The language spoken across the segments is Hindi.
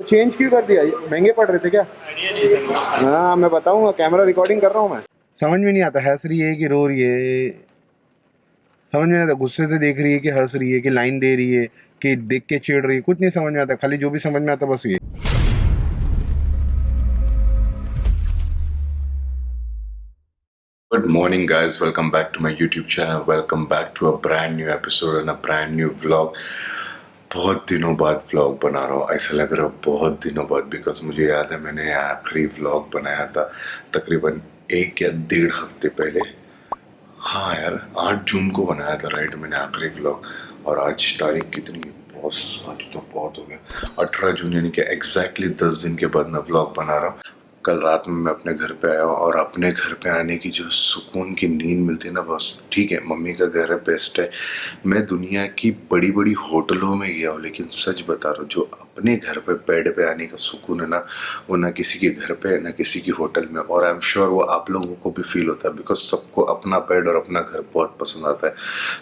चेंज क्यों कर दिया? महंगे पड़ रहे थे क्या? हाँ मैं बताऊंगा, कैमरा रिकॉर्डिंग कर रहा हूँ मैं। समझ में नहीं आता हंस रही है कि रो रही है, समझ में नहीं आता गुस्से से देख रही है कि हंस रही है कि लाइन दे रही है कि देख के चिढ़ रही है, कुछ नहीं समझ में आता। खाली जो भी समझ में आता बस ये। Good morning, guys. Welcome back to my YouTube channel. Welcome back to a brand new episode and a brand new vlog. बहुत दिनों बाद व्लॉग बना रहा हूँ, ऐसा लग रहा है बहुत दिनों बाद, बिकॉज मुझे याद है मैंने आखिरी व्लॉग बनाया था तकरीबन 1 या 1.5 हफ्ते पहले। हाँ यार, 8 जून को बनाया था राइट मैंने आखिरी व्लॉग। और आज तारीख कितनी है बॉस? आज तो बहुत हो गया, 18 जून, यानी कि एग्जैक्टली 10 दिन के बाद मैं व्लॉग बना रहा हूँ। कल रात में मैं अपने घर पे आया हूँ और अपने घर पे आने की जो सुकून की नींद मिलती है ना बस। ठीक है, मम्मी का घर है, बेस्ट है। मैं दुनिया की बड़ी बड़ी होटलों में गया हूँ, लेकिन सच बता रहा हूँ जो अपने घर पे बेड पे आने का सुकून है ना, वो ना किसी के घर पे है ना किसी की होटल में। और आई एम श्योर वो आप लोगों को भी फील होता है, बिकॉज सबको अपना बेड और अपना घर बहुत पसंद आता है।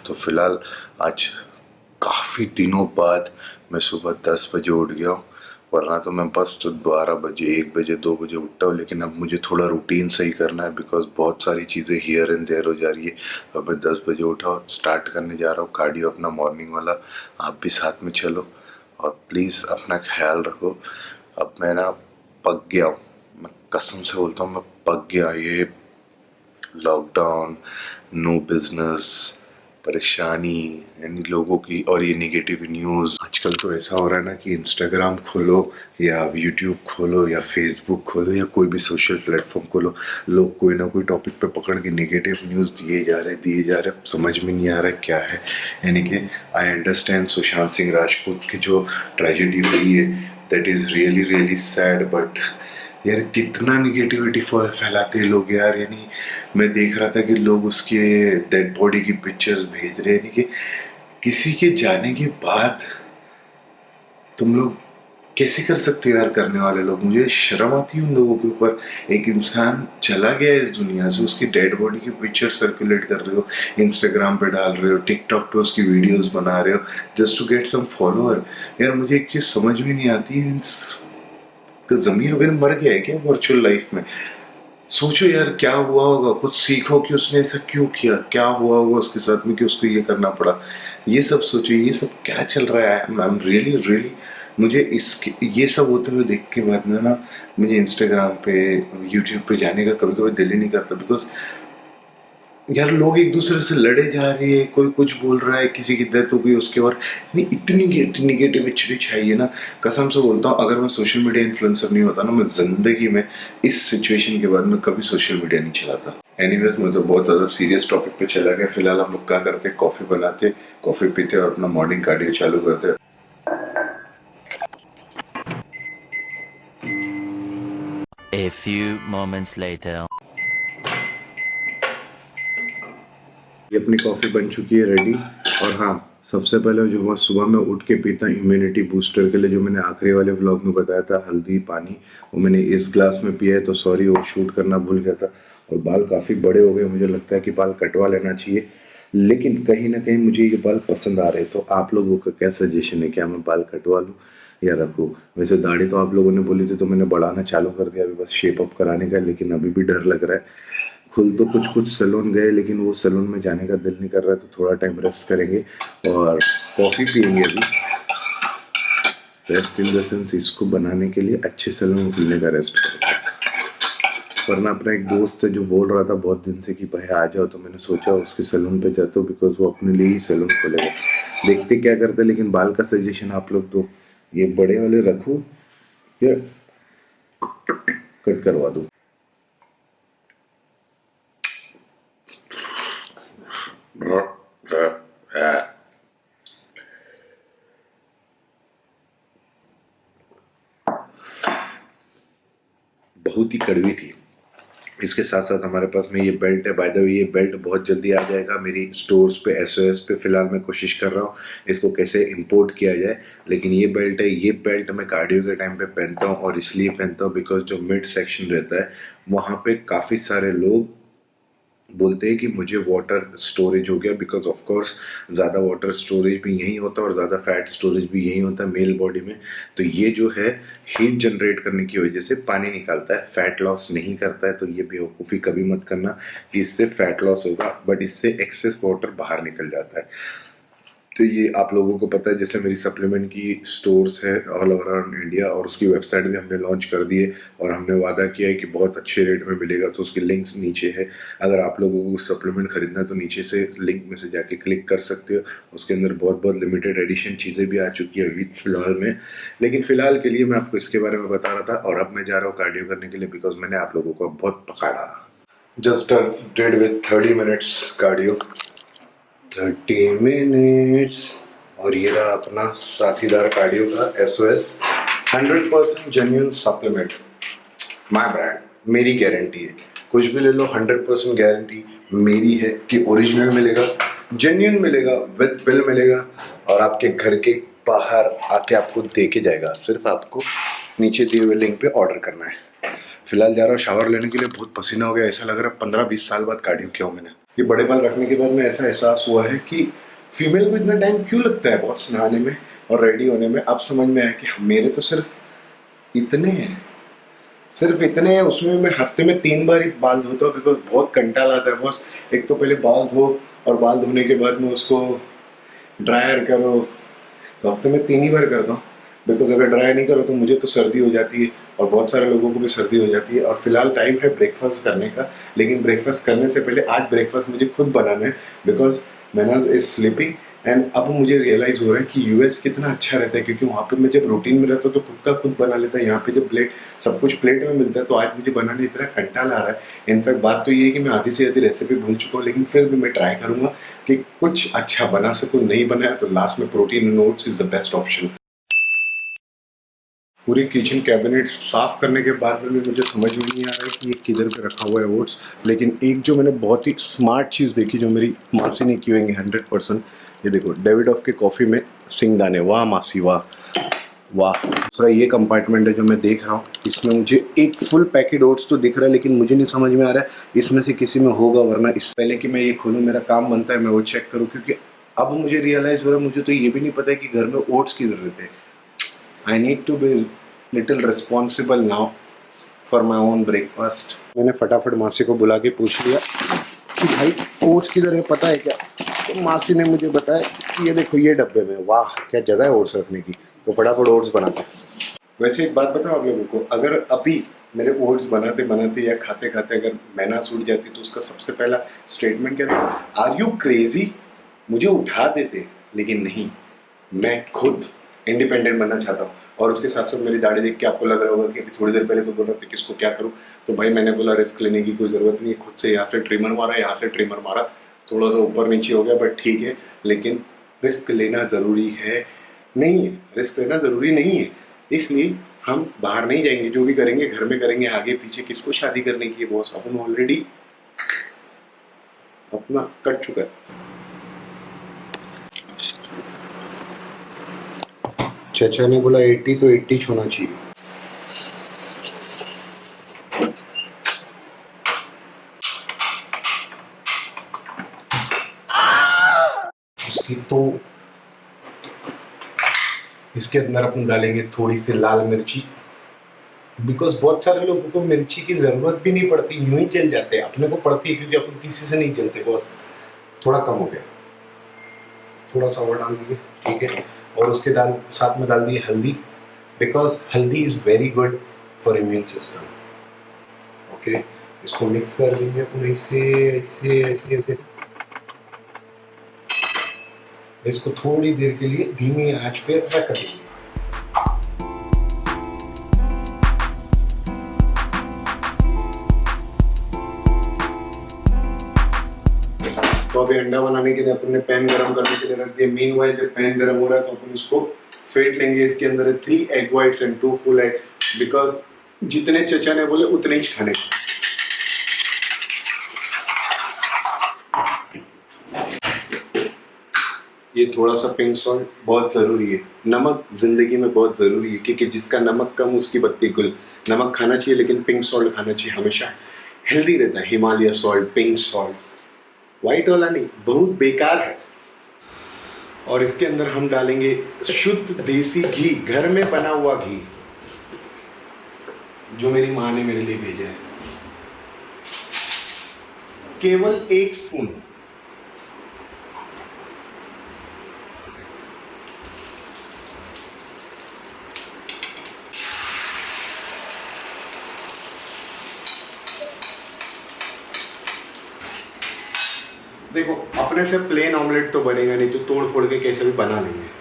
तो फिलहाल आज काफ़ी दिनों बाद मैं सुबह 10 बजे उठ गया हूँ, वरना तो मैं बस तो 12 बजे 1 बजे 2 बजे उठता हूँ। लेकिन अब मुझे थोड़ा रूटीन सही करना है, बिकॉज बहुत सारी चीज़ें हियर एंड देयर हो जा रही है। तो मैं 10 बजे उठा, स्टार्ट करने जा रहा हूँ कार्डियो अपना मॉर्निंग वाला। आप भी साथ में चलो और प्लीज़ अपना ख्याल रखो। अब मैं ना पक गया हूँ, मैं कसम से बोलता हूँ मैं पक गया। ये लॉकडाउन, नो बिजनेस, परेशानी, यानी लोगों की, और ये निगेटिव न्यूज़। आजकल तो ऐसा हो रहा है ना कि इंस्टाग्राम खोलो या यूट्यूब खोलो या फेसबुक खोलो या कोई भी सोशल प्लेटफॉर्म खोलो, लोग कोई ना कोई टॉपिक पे पकड़ के निगेटिव न्यूज़ दिए जा रहे, समझ में नहीं आ रहा क्या है। यानी कि आई अंडरस्टैंड सुशांत सिंह राजपूत की जो ट्रेजेडी हुई है, that is really really sad, but यार कितना निगेटिविटी फैलाते हैं लोग यार। यानी मैं देख रहा था कि लोग उसके डेड बॉडी की पिक्चर्स भेज रहे हैं, यानी कि किसी के जाने के बाद तुम लोग कैसे कर सकते हो यार, करने वाले लोग। मुझे शर्म आती है उन लोगों के ऊपर। एक इंसान चला गया इस दुनिया से, उसकी डेड बॉडी की पिक्चर सर्कुलेट कर रहे हो, इंस्टाग्राम पे डाल रहे हो, टिकटॉक पे उसकी वीडियोस बना रहे हो just to get some follower. यार मुझे एक चीज समझ में नहीं आती है, जमीर वगैरह मर गया है क्या वर्चुअल लाइफ में? सोचो यार क्या हुआ होगा, कुछ सीखो कि उसने ऐसा क्यों किया, क्या हुआ होगा उसके साथ में कि उसको ये करना पड़ा। ये सब सोचो, ये सब क्या चल रहा है। आई एम रियली रियली, मुझे इसके ये सब होते हुए देख के बाद में ना मुझे इंस्टाग्राम पे यूट्यूब पे जाने का कभी कभी दिल ही नहीं करता। बिकॉज यार लोग एक दूसरे से लड़े जा रहे हैं, कोई कुछ बोल रहा है, किसी की डेथ हो गई उसके बाद नहीं, इतनी निगेटिविटी चाहिए ना। कसम से बोलता हूँ अगर मैं सोशल मीडिया इन्फ्लुएंसर नहीं होता ना, मैं जिंदगी में इस सिचुएशन के बाद में कभी सोशल मीडिया नहीं चलाता। एनीवेज, मैं तो बहुत ज़्यादा सीरियस टॉपिक पे चला गया। फिलहाल हम लोग क्या करते, कॉफ़ी बनाते, कॉफ़ी पीते और अपना मॉर्निंग कार्डियो चालू करते। A few moments later. ये अपनी कॉफ़ी बन चुकी है रेडी। और हाँ, सबसे पहले जो मैं सुबह में उठ के पीता हूँ इम्यूनिटी बूस्टर के लिए, जो मैंने आखिरी वाले व्लॉग में बताया था, हल्दी पानी, वो मैंने इस ग्लास में पिया है। तो सॉरी, वो शूट करना भूल गया था। और बाल काफ़ी बड़े हो गए, मुझे लगता है कि बाल कटवा लेना चाहिए, लेकिन कहीं ना कहीं मुझे ये बाल पसंद आ रहे। तो आप लोगों का क्या सजेशन है, क्या मैं बाल कटवा लूँ या रखूँ? वैसे दाढ़ी तो आप लोगों ने बोली थी तो मैंने बढ़ाना चालू कर दिया, अभी बस शेप अप कराने का, लेकिन अभी भी डर लग रहा है। खुल तो कुछ कुछ सैलून गए, लेकिन वो सैलून में जाने का दिल नहीं कर रहा है। तो थोड़ा टाइम रेस्ट करेंगे और कॉफ़ी पियेंगे अभी। रेस्ट इन द सेंस, इसको बनाने के लिए अच्छे सैलून खुलने का रेस्ट करेंगे। वरना अपना एक दोस्त है जो बोल रहा था बहुत दिन से कि भाई आ जाओ, तो मैंने सोचा उसके सैलून पे जाता हूँ, बिकॉज वो अपने लिए ही सैलून खोलेगा। देखते क्या करते, लेकिन बाल का सजेशन आप लोग दो, ये बड़े वाले रखूँ या कट करवा दूँ? बहुत ही कड़वी थी। इसके साथ साथ हमारे पास में ये बेल्ट है। बाय द वे, ये बेल्ट बहुत जल्दी आ जाएगा मेरी स्टोर्स पे, एसओएस पे। फिलहाल मैं कोशिश कर रहा हूँ इसको कैसे इंपोर्ट किया जाए। लेकिन ये बेल्ट है, ये बेल्ट मैं कार्डियो के टाइम पे पहनता हूँ, और इसलिए पहनता हूँ बिकॉज जो मिड सेक्शन रहता है वहाँ पे काफ़ी सारे लोग बोलते हैं कि मुझे वाटर स्टोरेज हो गया, बिकॉज ऑफ कोर्स ज़्यादा वाटर स्टोरेज भी यहीं होता है और ज़्यादा फैट स्टोरेज भी यहीं होता है मेल बॉडी में। तो ये जो है हीट जनरेट करने की वजह से पानी निकालता है, फैट लॉस नहीं करता है। तो ये बेवकूफ़ी कभी मत करना कि इससे फैट लॉस होगा, बट इससे एक्सेस वाटर बाहर निकल जाता है। तो ये आप लोगों को पता है, जैसे मेरी सप्लीमेंट की स्टोर्स है ऑल ओवर अराउंड इंडिया और उसकी वेबसाइट भी हमने लॉन्च कर दी है और हमने वादा किया है कि बहुत अच्छे रेट में मिलेगा। तो उसकी लिंक्स नीचे है, अगर आप लोगों को सप्लीमेंट खरीदना है तो नीचे से लिंक में से जाके क्लिक कर सकते हो। उसके अंदर बहुत बहुत लिमिटेड एडिशन चीज़ें भी आ चुकी है अभी फिलहाल में, लेकिन फ़िलहाल के लिए मैं आपको इसके बारे में बता रहा था। और अब मैं जा रहा हूँ कार्डियो करने के लिए, बिकॉज मैंने आप लोगों को बहुत पकड़ा। Just did with 30 minutes cardio, 30 minutes. और ये रहा अपना साथीदार कार्डियो का SOS 100% genuine supplement, my brand, मेरी गारंटी है। कुछ भी ले लो, 100% गारंटी मेरी है कि ओरिजिनल मिलेगा, जेन्युइन मिलेगा, विद बिल मिलेगा और आपके घर के बाहर आके आपको दे के जाएगा। सिर्फ आपको नीचे दिए हुए लिंक पे ऑर्डर करना है। फिलहाल जा रहा हूँ शावर लेने के लिए, बहुत पसीना हो गया, ऐसा लग रहा है 15-20 साल बाद कार्डियो किया हूँ मैंने। ये बड़े बाल रखने के बाद में ऐसा एहसास हुआ है कि फीमेल को इतना टाइम क्यों लगता है बॉस नहाने में और रेडी होने में। अब समझ में आया कि मेरे तो सिर्फ इतने हैं, सिर्फ इतने हैं। उसमें मैं हफ्ते में 3 बार ही बाल धोता हूँ, बिकॉज बहुत कंटाल आता है बॉस। एक तो पहले बाल धो और बाल धोने के बाद में उसको ड्रायर करो, तो हफ्ते में 3 ही बार करता हूँ। बिकॉज अगर ड्राई नहीं करो तो मुझे तो सर्दी हो जाती है और बहुत सारे लोगों को भी सर्दी हो जाती है। और फिलहाल टाइम है ब्रेकफास्ट करने का, लेकिन ब्रेकफास्ट करने से पहले आज ब्रेकफास्ट मुझे खुद बनाना है, बिकॉज मैनाज इज स्लीपिंग। एंड अब मुझे रियलाइज़ हो रहा है कि US कितना अच्छा रहता है, क्योंकि वहाँ पे मैं जब रूटीन में रहता तो खुद का खुद बना लेता है। यहाँ पे जब प्लेट सब कुछ प्लेट में मिलता है, तो आज मुझे बनाने इतना कंटाल आ रहा है। इनफैक्ट बात तो ये है कि मैं आधी से आधी रेसिपी भूल चुका हूँ, लेकिन फिर भी मैं ट्राई करूँगा कि कुछ अच्छा बना सकूँ। नहीं बनाया तो लास्ट में protein and oats is the best option. पूरी किचन कैबिनेट साफ करने के बाद में भी मुझे समझ में नहीं आ रहा है कि ये किधर पे रखा हुआ है ओट्स। लेकिन एक जो मैंने बहुत ही स्मार्ट चीज़ देखी जो मेरी मासी ने की होंगी 100%, ये देखो डेविडॉफ के कॉफ़ी में सिंगदाने। वाह मासी वाह वाह। दूसरा ये कंपार्टमेंट है जो मैं देख रहा हूँ, इसमें मुझे एक फुल पैकेट ओट्स तो दिख रहा है, लेकिन मुझे नहीं समझ में आ रहा है इसमें से किसी में होगा, वरना इस पहले कि मैं ये खोलूँ मेरा काम बनता है मैं वो चेक करूँ। क्योंकि अब मुझे रियलाइज़ हो रहा है, मुझे तो ये भी नहीं पता है कि घर में ओट्स की ज़रूरत है। I need to be little responsible now for my own breakfast। मैंने फटाफट मासी को बुला के पूछ लिया कि भाई ओट्स किधर है, पता है क्या? तो मासी ने मुझे बताया कि ये देखो ये डब्बे में। वाह क्या जगह है ओट्स रखने की। तो फटाफट ओट्स बनाते हैं। वैसे एक बात बताओ आप लोगों को, अगर अभी मेरे ओट्स बनाते बनाते या खाते खाते अगर मैना छूट जाती तो उसका सबसे पहला स्टेटमेंट क्या रहेगा? Are you crazy? मुझे उठा देते, लेकिन नहीं, मैं खुद इंडिपेंडेंट बनना चाहता हूँ। और उसके साथ साथ मेरी दाढ़ी देख के आपको लग रहा होगा कि अभी थोड़ी देर पहले तो बोल रहे थे किसको क्या करूँ, तो भाई मैंने बोला रिस्क लेने की कोई ज़रूरत नहीं है। खुद से यहाँ से ट्रिमर मारा, यहाँ से ट्रिमर मारा, थोड़ा सा ऊपर नीचे हो गया बट ठीक है। लेकिन रिस्क लेना ज़रूरी है नहीं है, रिस्क लेना ज़रूरी नहीं है। इसलिए हम बाहर नहीं जाएंगे, जो भी करेंगे घर में करेंगे। आगे पीछे किसको शादी करने की है बॉस, अपन ऑलरेडी अपना कट चुका है। चाचा ने बोला 80 तो 80 होना चाहिए। उसकी तो इसके अंदर अपन डालेंगे थोड़ी सी लाल मिर्ची, बिकॉज बहुत सारे लोगों को मिर्ची की जरूरत भी नहीं पड़ती, यूं ही जल जाते हैं। अपने को पड़ती है क्योंकि अपन किसी से नहीं जलते बॉस। थोड़ा कम हो गया, थोड़ा सा और डाल दीजिए, ठीक है। और उसके साथ में डाल दिए हल्दी, बिकॉज हल्दी is very good for immune system. Okay, इसको मिक्स कर देंगे अपन ऐसे ऐसे ऐसे ऐसे। इसको थोड़ी देर के लिए धीमी आंच पे रख देंगे। तो अभी अंडा बनाने के लिए अपन ने पैन गरम करने के लिए रख दिया। मीनवाइल जब पैन गरम हो रहा है तो अपन इसको फेंट लेंगे। इसके अंदर है 3 egg whites and 2 full egg, because जितने चचा ने बोले उतने ही खाने। ये थोड़ा सा पिंक सॉल्ट बहुत ज़रूरी है। नमक ज़िंदगी में बहुत ज़रूरी है, क्योंकि जिसका नमक कम उसकी बत्ती गुल। नमक खाना चाहिए लेकिन पिंक सॉल्ट खाना चाहिए हमेशा। हेल्दी रहता है। Himalaya salt, pink salt, white वाला नहीं, बहुत बेकार है। और इसके अंदर हम डालेंगे शुद्ध देसी घी, घर में बना हुआ घी जो मेरी माँ ने मेरे लिए भेजा है, केवल 1 स्पून। देखो अपने से प्लेन ऑमलेट तो बनेगा नहीं, तो तोड़ फोड़ के कैसे भी बना लेंगे।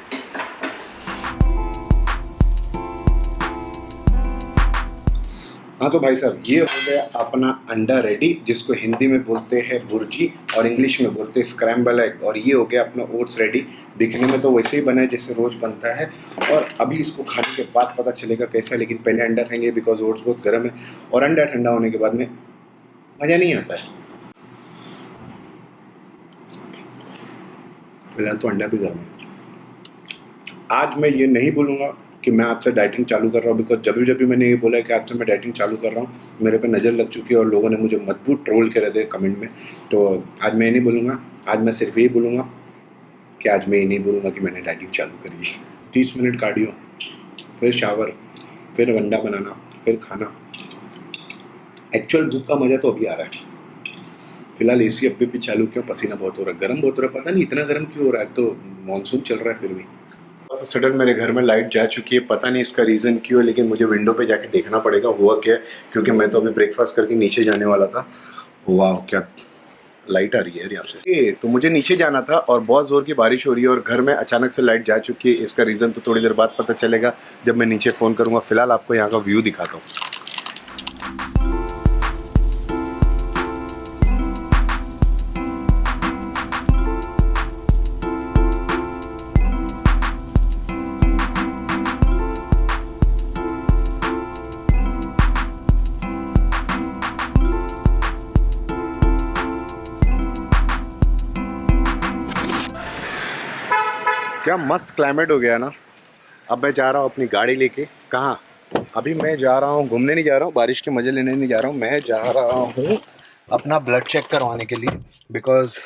हाँ तो भाई साहब, ये हो गया अपना अंडा रेडी, जिसको हिंदी में बोलते हैं भुर्जी और इंग्लिश में बोलते हैं स्क्रैम्बल एग। और ये हो गया अपना ओट्स रेडी। दिखने में तो वैसे ही बना है जैसे रोज बनता है, और अभी इसको खाने के बाद पता चलेगा कैसा है। लेकिन पहले अंडा खाएंगे बिकॉज ओट्स बहुत गर्म है, और अंडा ठंडा होने के बाद में मज़ा नहीं आता है। फिलहाल तो अंडा भी गर्म है। आज मैं ये नहीं बोलूँगा कि मैं आज से डाइटिंग चालू कर रहा हूँ, बिकॉज जब भी मैंने ये बोला है कि आज से मैं डाइटिंग चालू कर रहा हूँ, मेरे पे नज़र लग चुकी है और लोगों ने मुझे मजबूत ट्रोल करे थे कमेंट में। तो आज मैं नहीं बोलूँगा, आज मैं सिर्फ यही बोलूँगा कि आज मैं ये नहीं बोलूँगा कि मैंने डाइटिंग चालू करी है। 30 मिनट कार्डियो, फिर शावर, फिर अंडा बनाना, फिर खाना। एक्चुअल भूख का मज़ा तो अभी आ रहा है। फिलहाल एसी अभी भी चालू क्यों, पसीना बहुत हो रहा है, गर्म बहुत हो रहा है, पता नहीं इतना गर्म क्यों हो रहा है। तो मानसून चल रहा है फिर भी। सडन मेरे घर में लाइट जा चुकी है, पता नहीं इसका रीज़न क्यों है, लेकिन मुझे विंडो पे जाके देखना पड़ेगा हुआ क्या है, क्योंकि मैं तो अभी ब्रेकफास्ट करके नीचे जाने वाला था। वाह क्या लाइट आ रही है यहाँ से। तो मुझे नीचे जाना था और बहुत ज़ोर की बारिश हो रही है और घर में अचानक से लाइट जा चुकी है। इसका रीज़न तो थोड़ी देर बाद पता चलेगा जब मैं नीचे फ़ोन करूँगा। फिलहाल आपको यहाँ का व्यू दिखाता हूँ। क्या मस्त क्लाइमेट हो गया ना। अब मैं जा रहा हूँ अपनी गाड़ी लेके। कहाँ? अभी मैं जा रहा हूँ घूमने, नहीं जा रहा हूँ, बारिश के मज़े लेने नहीं जा रहा हूँ। मैं जा रहा हूँ अपना ब्लड चेक करवाने के लिए, बिकॉज़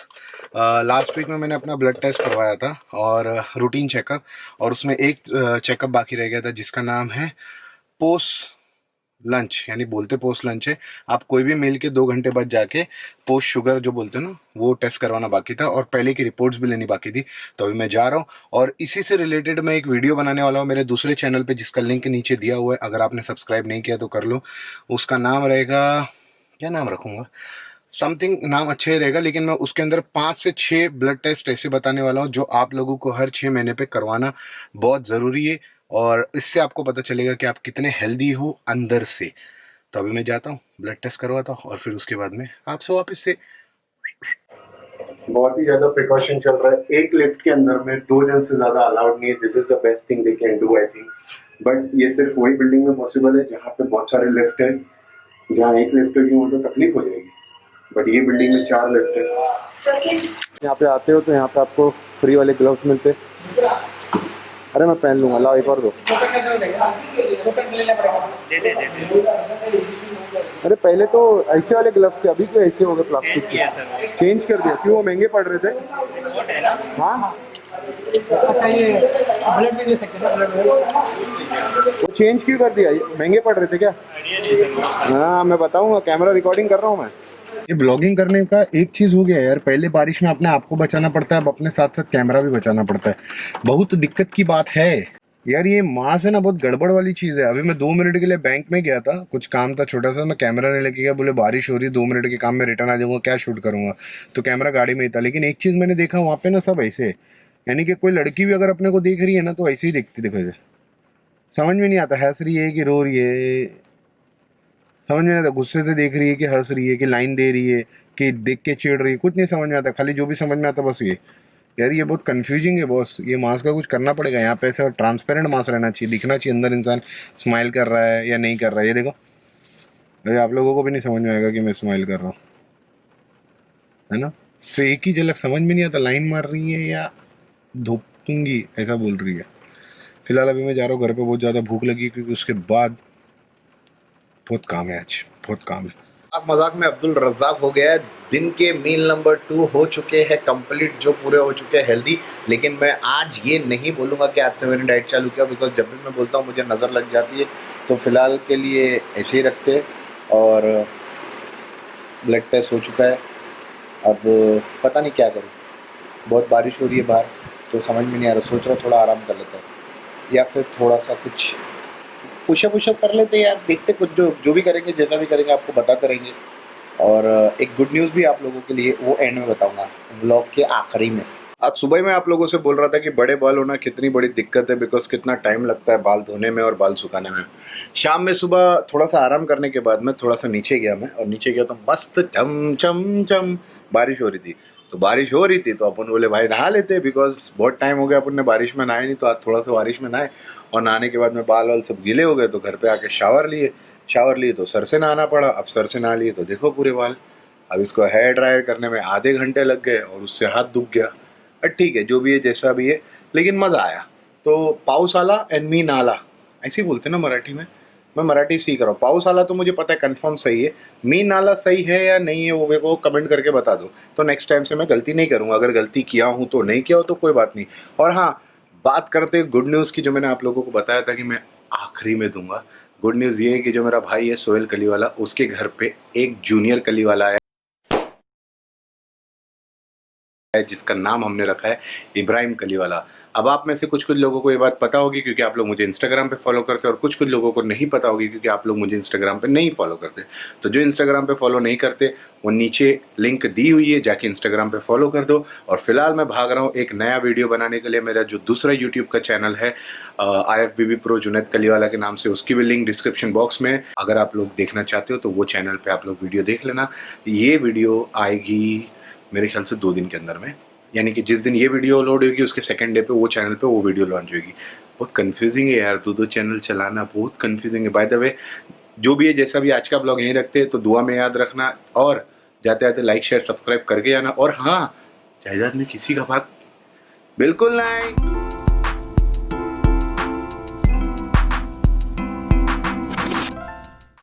लास्ट वीक में मैंने अपना ब्लड टेस्ट करवाया था और रूटीन चेकअप, और उसमें एक चेकअप बाकी रह गया था जिसका नाम है पोस्ट लंच, यानी बोलते पोस्ट लंच है। आप कोई भी मील के 2 घंटे बाद जाके पोस्ट शुगर जो बोलते हैं ना, वो टेस्ट करवाना बाकी था और पहले की रिपोर्ट्स भी लेनी बाकी थी। तो अभी मैं जा रहा हूँ और इसी से रिलेटेड मैं एक वीडियो बनाने वाला हूँ मेरे दूसरे चैनल पे, जिसका लिंक नीचे दिया हुआ है। अगर आपने सब्सक्राइब नहीं किया तो कर लो। उसका नाम रहेगा, क्या नाम रखूँगा, समथिंग नाम अच्छा ही रहेगा, लेकिन मैं उसके अंदर 5 से 6 ब्लड टेस्ट ऐसे बताने वाला हूँ जो आप लोगों को हर 6 महीने पे करवाना बहुत ज़रूरी है, और इससे आपको पता चलेगा कि आप कितने हेल्दी हो अंदर से। तो अभी मैं जाता हूँ, ब्लड टेस्ट करवाता हूँ और फिर उसके बाद में आपसे वापस से। बहुत ही ज़्यादा प्रिकॉशन चल रहा है। एक लिफ्ट के अंदर में 2 जन से ज़्यादा अलाउड नहीं है। This is the best thing they can do I think, but ये सिर्फ वही बिल्डिंग में पॉसिबल है जहाँ पे बहुत सारे लिफ्ट है। जहाँ एक लिफ्ट होगी वो तो तकलीफ हो जाएगी, बट ये बिल्डिंग में 4 लिफ्ट है। यहाँ पे आते हो तो यहाँ पे आपको फ्री वाले ग्लव्स मिलते हैं। अरे मैं पहन लूँगा, लाओ एक और दो। अरे पहले तो ऐसे वाले ग्लव्स थे, अभी तो ऐसे हो गए प्लास्टिक के। चेंज कर दिया क्यों? वो महंगे पड़ रहे थे। हाँ अच्छा, ये ब्लड भी दे सकते हैं ना? ब्लड वो चेंज क्यों कर दिया? महंगे पड़ रहे थे क्या? हाँ मैं बताऊंगा, कैमरा रिकॉर्डिंग कर रहा हूँ मैं। ये ब्लॉगिंग करने का एक चीज़ हो गया यार, पहले बारिश में अपने आप को बचाना पड़ता है, अब अपने साथ साथ कैमरा भी बचाना पड़ता है। बहुत दिक्कत की बात है यार। ये मास है ना, बहुत गड़बड़ वाली चीज़ है। अभी मैं 2 मिनट के लिए बैंक में गया था, कुछ काम था छोटा सा, मैं कैमरा नहीं लेके गया। बोले बारिश हो रही है, 2 मिनट के काम में रिटर्न आ जाऊंगा, क्या शूट करूंगा। तो कैमरा गाड़ी में ही था। लेकिन एक चीज़ मैंने देखा वहाँ पे ना, सब ऐसे, यानी कि कोई लड़की भी अगर अपने को देख रही है ना तो ऐसे ही देखती। देखो इसे, समझ में नहीं आता हंस रही है कि रो रही है, समझ में नहीं आता। गुस्से से देख रही है कि हंस रही है, कि लाइन दे रही है, कि देख के चिढ़ रही है, कुछ नहीं समझ में आता। खाली जो भी समझ में आता बस ये। यार ये बहुत कंफ्यूजिंग है बॉस। ये मास्क का कुछ करना पड़ेगा यहाँ पे। ऐसा ट्रांसपेरेंट मास्क रहना चाहिए, दिखना चाहिए अंदर इंसान स्माइल कर रहा है या नहीं कर रहा है। ये देखो, अरे आप लोगों को भी नहीं समझ में आएगा कि मैं स्माइल कर रहा हूँ, है ना। तो एक ही झलक समझ में नहीं आता, लाइन मार रही है या धोपूंगी ऐसा बोल रही है। फिलहाल अभी मैं जा रहा हूँ घर पे, बहुत ज़्यादा भूख लगी क्योंकि उसके बाद बहुत काम है, आज बहुत काम है। आप मजाक में अब्दुल रज्जाक हो गया है। दिन के मील नंबर 2 हो चुके हैं कंप्लीट, जो पूरे हो चुके हैं हेल्दी। लेकिन मैं आज ये नहीं बोलूँगा कि आज से मैंने डाइट चालू किया, बिकॉज जब भी मैं बोलता हूँ मुझे नज़र लग जाती है। तो फिलहाल के लिए ऐसे ही रखते हैं। और ब्लड टेस्ट हो चुका है, अब पता नहीं क्या करूँ। बहुत बारिश हो रही है बाहर, तो समझ में नहीं आ रहा। सोच रहा थोड़ा आराम कर लेता हूँ या फिर थोड़ा सा कुछ पुशअप कर लेते हैं यार। देखते कुछ जो भी करेंगे, जैसा भी करेंगे आपको बताते रहेंगे। और एक गुड न्यूज़ भी आप लोगों के लिए, वो एंड में बताऊंगा व्लॉग के आखिरी में। आज सुबह मैं आप लोगों से बोल रहा था कि बड़े बाल होना कितनी बड़ी दिक्कत है, बिकॉज कितना टाइम लगता है बाल धोने में और बाल सुखाने में। शाम में सुबह थोड़ा सा आराम करने के बाद में थोड़ा सा नीचे गया मैं, और नीचे गया तो मस्त चम चम चम बारिश हो रही थी। तो बारिश हो रही थी तो अपन बोले भाई नहा लेते, बिकॉज बहुत टाइम हो गया अपन ने बारिश में नहाए नहीं, तो आज थोड़ा सा बारिश में नहाए। और नहाने के बाद में बाल वाल सब गीले हो गए, तो घर पे आके शावर लिए तो सर से नहाना पड़ा। अब सर से नहा लिए तो देखो पूरे बाल। अब इसको हेयर ड्रायर करने में आधे घंटे लग गए और उससे हाथ दुख गया। ठीक है, जो भी है जैसा भी है, लेकिन मज़ा आया। तो पाउस आला एंड मी नाला, ऐसे ही बोलते हैं ना मराठी में। मैं मराठी सीख रहा हूँ। पाउस आला तो मुझे पता है कंफर्म सही है, मी नाला सही है या नहीं है वो मेरे को कमेंट करके बता दो। तो नेक्स्ट टाइम से मैं गलती नहीं करूँगा। अगर गलती किया हूँ तो नहीं किया हो तो कोई बात नहीं। और हाँ, बात करते गुड न्यूज़ की, जो मैंने आप लोगों को बताया था कि मैं आखिरी में दूंगा। गुड न्यूज़ ये है कि जो मेरा भाई है सोहेल कलीवाला, उसके घर पे एक जूनियर कलीवाला है जिसका नाम हमने रखा है इब्राहिम कलीवाला। अब आप में से कुछ लोगों को ये बात पता होगी क्योंकि आप लोग मुझे इंस्टाग्राम पे फॉलो करते हैं, और कुछ लोगों को नहीं पता होगी क्योंकि आप लोग मुझे इंस्टाग्राम पे नहीं फॉलो करते। तो जो इंस्टाग्राम पे फॉलो नहीं करते, वो नीचे लिंक दी हुई है, जाके इंस्टाग्राम पे फॉलो कर दो। और फिलहाल मैं भाग रहा हूँ एक नया वीडियो बनाने के लिए। मेरा जो दूसरा यूट्यूब का चैनल है IFBB प्रो जुनैद कलीवाला के नाम से, उसकी भी लिंक डिस्क्रिप्शन बॉक्स में। अगर आप लोग देखना चाहते हो तो वो चैनल पर आप लोग वीडियो देख लेना। ये वीडियो आएगी मेरे ख्याल से 2 दिन के अंदर में, यानी कि जिस दिन ये वीडियो लोड होगी उसके सेकंड डे पे वो चैनल पे वो वीडियो लॉन्च होगी। बहुत कंफ्यूजिंग है यार, 2 चैनल चलाना बहुत कंफ्यूजिंग है। बाय द वे, जो भी है जैसा भी, आज का ब्लॉग यहीं रखते हैं। तो दुआ में याद रखना, और जाते जाते लाइक शेयर सब्सक्राइब करके जाना। और हाँ, जायदाद में किसी का बात बिल्कुल नहीं।